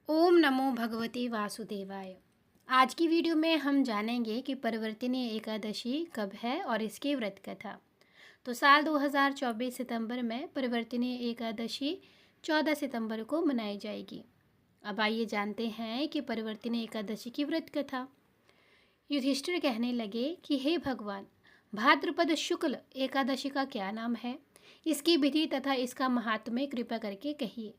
ओम नमो भगवते वासुदेवाय। आज की वीडियो में हम जानेंगे कि परिवर्तिनी एकादशी कब है और इसकी व्रत कथा। तो साल 2024 सितंबर में परिवर्तिनी एकादशी 14 सितंबर को मनाई जाएगी। अब आइए जानते हैं कि परिवर्तिनी एकादशी की व्रत कथा। युधिष्ठिर कहने लगे कि हे भगवान, भाद्रपद शुक्ल एकादशी का क्या नाम है, इसकी विधि तथा इसका महात्म्य कृपा करके कहिए।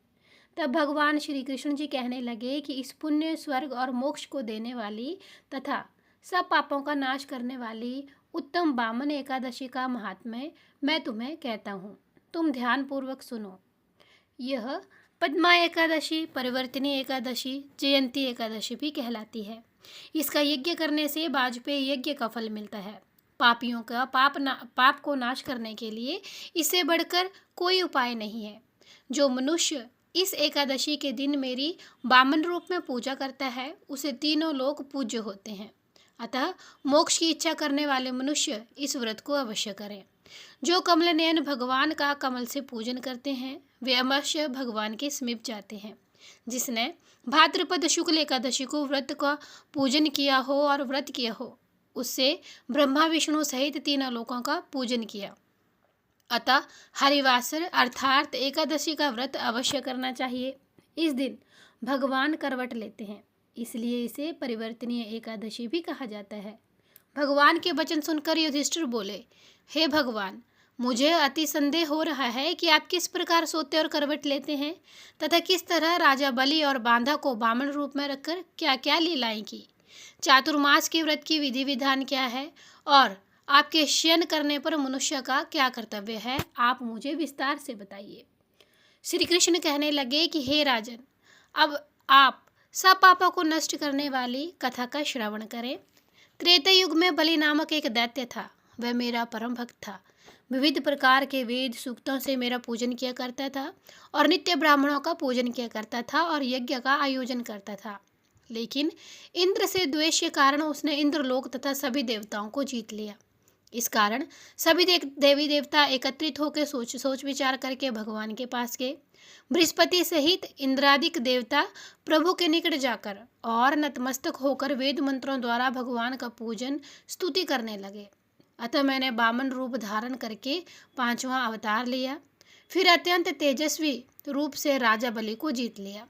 तब भगवान श्री कृष्ण जी कहने लगे कि इस पुण्य, स्वर्ग और मोक्ष को देने वाली तथा सब पापों का नाश करने वाली उत्तम वामन एकादशी का महात्म्य मैं तुम्हें कहता हूँ। तुम ध्यानपूर्वक सुनो। यह पद्मा एकादशी, परिवर्तिनी एकादशी, जयंती एकादशी भी कहलाती है। इसका यज्ञ करने से वाजपेयी यज्ञ का फल मिलता है। पापियों का पाप को नाश करने के लिए इससे बढ़कर कोई उपाय नहीं है। जो मनुष्य इस एकादशी के दिन मेरी वामन रूप में पूजा करता है, उसे तीनों लोग पूज्य होते हैं। अतः मोक्ष की इच्छा करने वाले मनुष्य इस व्रत को अवश्य करें। जो कमल नयन भगवान का कमल से पूजन करते हैं, वे अवश्य भगवान के समीप जाते हैं। जिसने भाद्रपद शुक्ल एकादशी को व्रत का पूजन किया हो और व्रत किया हो, उससे ब्रह्मा विष्णु सहित तीनों लोकों का पूजन किया। अतः हरिवासर अर्थात एकादशी का व्रत अवश्य करना चाहिए। इस दिन भगवान करवट लेते हैं, इसलिए इसे परिवर्तनीय एकादशी भी कहा जाता है। भगवान के वचन सुनकर युधिष्ठिर बोले, हे भगवान, मुझे अति संदेह हो रहा है कि आप किस प्रकार सोते और करवट लेते हैं तथा किस तरह राजा बलि और बांधा को वामन रूप में रखकर क्या क्या लीलाएं की। चातुर्मास के व्रत की विधि विधान क्या है और आपके शयन करने पर मनुष्य का क्या कर्तव्य है, आप मुझे विस्तार से बताइए। श्री कृष्ण कहने लगे कि हे राजन, अब आप सब पापों को नष्ट करने वाली कथा का श्रवण करें। त्रेता युग में बलि नामक एक दैत्य था। वह मेरा परम भक्त था। विविध प्रकार के वेद सूक्तों से मेरा पूजन किया करता था और नित्य ब्राह्मणों का पूजन किया करता था और यज्ञ का आयोजन करता था। लेकिन इंद्र से द्वेष के कारण उसने इंद्रलोक तथा सभी देवताओं को जीत लिया। इस कारण सभी देवी देवता एकत्रित होकर सोच विचार करके भगवान के पास गए। बृहस्पति सहित इंद्रादिक देवता प्रभु के निकट जाकर और नतमस्तक होकर वेद मंत्रों द्वारा भगवान का पूजन स्तुति करने लगे। अतः मैंने वामन रूप धारण करके 5वां अवतार लिया। फिर अत्यंत तेजस्वी रूप से राजा बलि को जीत लिया।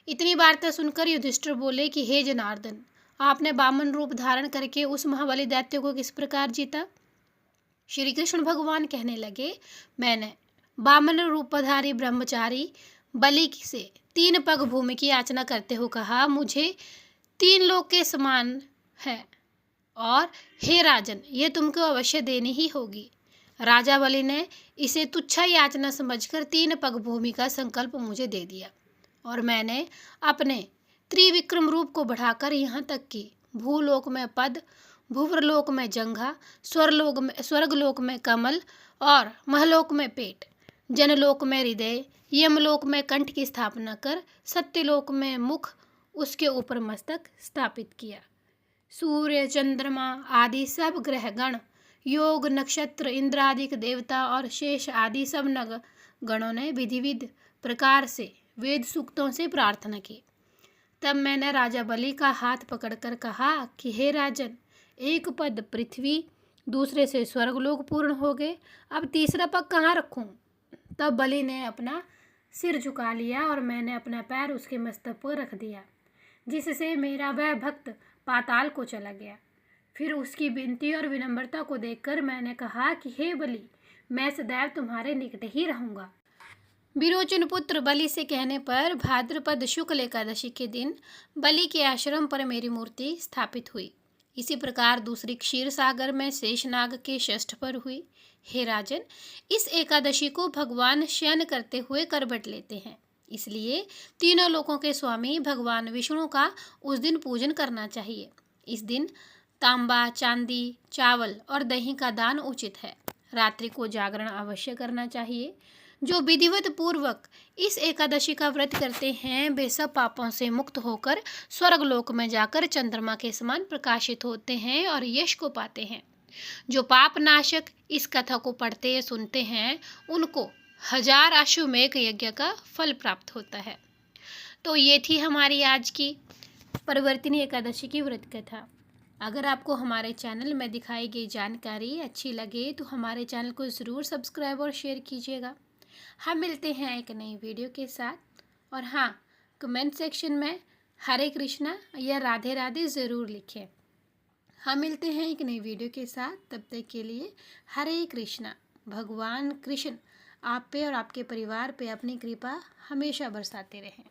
इतनी वार्ता सुनकर युधिष्ठिर बोले कि हे जनार्दन, आपने वामन रूप धारण करके उस महाबली दैत्य को किस प्रकार जीता। श्री कृष्ण भगवान कहने लगे, मैंने वामन रूपधारी ब्रह्मचारी बलि से 3 पग भूमि की याचना करते हुए कहा, मुझे 3 लोक के समान है और हे राजन, ये तुमको अवश्य देनी ही होगी। राजा बलि ने इसे तुच्छा याचना समझकर 3 पग भूमि का संकल्प मुझे दे दिया और मैंने अपने त्रिविक्रम रूप को बढ़ाकर यहाँ तक कि भूलोक में पद, भूवरलोक में जंघा, स्वर्गलोक में कमल और महलोक में पेट, जनलोक में हृदय, यमलोक में कंठ की स्थापना कर सत्यलोक में मुख, उसके ऊपर मस्तक स्थापित किया। सूर्य, चंद्रमा आदि सब ग्रहगण, योग, नक्षत्र, इंद्रादिक देवता और शेष आदि सब गणों ने विधिविध प्रकार से वेद सूक्तों से प्रार्थना की। तब मैंने राजा बलि का हाथ पकड़कर कहा कि हे राजन, एक पद पृथ्वी, दूसरे से स्वर्गलोक पूर्ण हो गए, अब तीसरा पग कहाँ रखूं। तब बलि ने अपना सिर झुका लिया और मैंने अपना पैर उसके मस्तक पर रख दिया, जिससे मेरा वह भक्त पाताल को चला गया। फिर उसकी विनती और विनम्रता को देखकर मैंने कहा कि हे बलि, मैं सदैव तुम्हारे निकट ही रहूँगा। विरोचन पुत्र बलि से कहने पर भाद्रपद शुक्ल एकादशी के दिन बलि के आश्रम पर मेरी मूर्ति स्थापित हुई। इसी प्रकार दूसरी क्षीर सागर में शेषनाग के षष्ठ पर हुई। हे राजन, इस एकादशी को भगवान शयन करते हुए करवट लेते हैं, इसलिए तीनों लोकों के स्वामी भगवान विष्णु का उस दिन पूजन करना चाहिए। इस दिन तांबा, चांदी, चावल और दही का दान उचित है। रात्रि को जागरण अवश्य करना चाहिए। जो विधिवत पूर्वक इस एकादशी का व्रत करते हैं, वे सब पापों से मुक्त होकर स्वर्गलोक में जाकर चंद्रमा के समान प्रकाशित होते हैं और यश को पाते हैं। जो पाप नाशक इस कथा को पढ़ते या सुनते हैं, उनको 1000 अश्वमेध यज्ञ का फल प्राप्त होता है। तो ये थी हमारी आज की परिवर्तिनी एकादशी की व्रत कथा। अगर आपको हमारे चैनल में दिखाई गई जानकारी अच्छी लगे तो हमारे चैनल को ज़रूर सब्सक्राइब और शेयर कीजिएगा। हम मिलते हैं एक नई वीडियो के साथ। और हाँ, कमेंट सेक्शन में हरे कृष्णा या राधे राधे ज़रूर लिखें। हम मिलते हैं एक नई वीडियो के साथ, तब तक के लिए हरे कृष्णा। भगवान कृष्ण आप पे और आपके परिवार पे अपनी कृपा हमेशा बरसाते रहें।